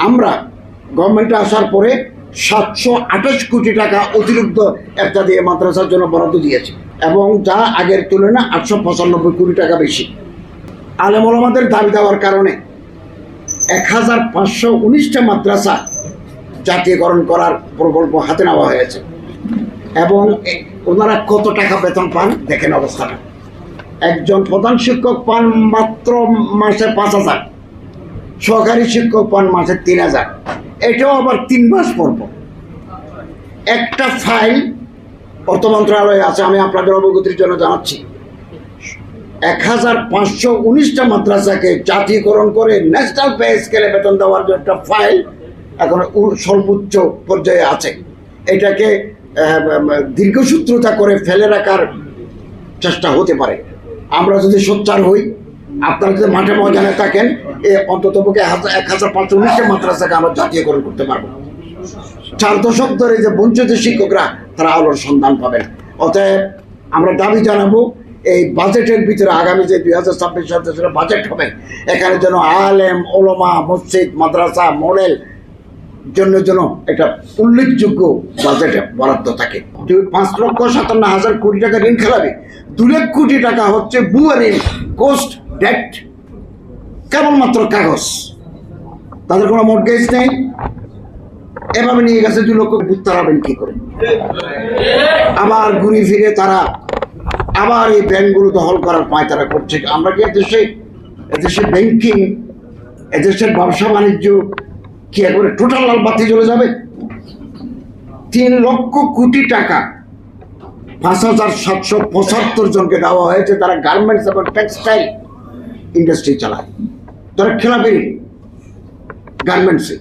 আমরা গভর্নমেন্টে আসার পরে 728 কোটি টাকা অতিরিক্ত একটা দিয়ে মাদ্রাসার জন্য বরাদ্দ দিয়েছে, এবং যা আগের তুলনায় 895 কোটি টাকা বেশি। আলেম ওলামাদের দাবি দেওয়ার কারণে 1519টা মাদ্রাসা জাতীয়করণ করার প্রকল্প হাতে নেওয়া হয়েছে, এবং ওনারা কত টাকা বেতন পান দেখেন অবস্থাটা। একজন প্রধান শিক্ষক পান মাত্র মাসে 5,000, সহকারী শিক্ষক পান মাসে 3,000, এটাও আবার 3 মাস পর পর। একটা ফাইল অর্থ মন্ত্রণালয়ে আছে, আমি আপনাদের অবগতির জন্য জানাচ্ছি। 1519টা মাদ্রাসাকে জাতীয়করণ করে ন্যাশনাল পে স্কেলে বেতন দেওয়ার জন্য একটা ফাইল এখন সর্বোচ্চ পর্যায়ে আছে। এটাকে দীর্ঘসূত্রতা করে ফেলে রাখার চেষ্টা হতে পারে। আমরা যদি সোচ্চার হই, আপনারা যদি মাঠে ময়দানে থাকেন, অন্ততপক্ষে 1519টা মাদ্রাসাকে আমরা জাতীয়করণ করতে পারবো। 4 দশক ধরে যে বঞ্চিত শিক্ষকরা তারা আলোর সন্ধান পাবেন। অতএব আমরা দাবি জানাবো, এই বাজেটের ভিতরে আগামী যে 2026 সালে বাজেট হবে, এখানে যেন আলেম ওলামা মসজিদ মাদ্রাসা মডেল জন্য একটা উল্লেখযোগ্য বাজেটে বরাদ্দ থাকে। 5,57,000 কোটি টাকা ঋণ খেলাবে, 2 লাখ কোটি টাকা হচ্ছে ভুয়া ঋণ, কোস্ট ডেট, কেবলমাত্র কাগজ, তাদের কোনো মর্টগেজ নেই। এভাবে নিয়ে গেছে 2 লক্ষ, বুঝতে পারবেন কি করে? আবার ঘুরে ফিরে তারা আবার এই ব্যাংকগুলো দখল করার পায় তারা করছে। আমরা কি এদেশে ব্যাংকিং, এদেশের ব্যবসা বাণিজ্য কি একবারে টোটাল লাল বাতি জ্বলে যাবে? 3 লক্ষ কোটি টাকা 5,775 জনকে দেওয়া হয়েছে, তারা গার্মেন্টস এবং টেক্সটাইল ইন্ডাস্ট্রি চালায়, তারা খেলাপি গার্মেন্টসে।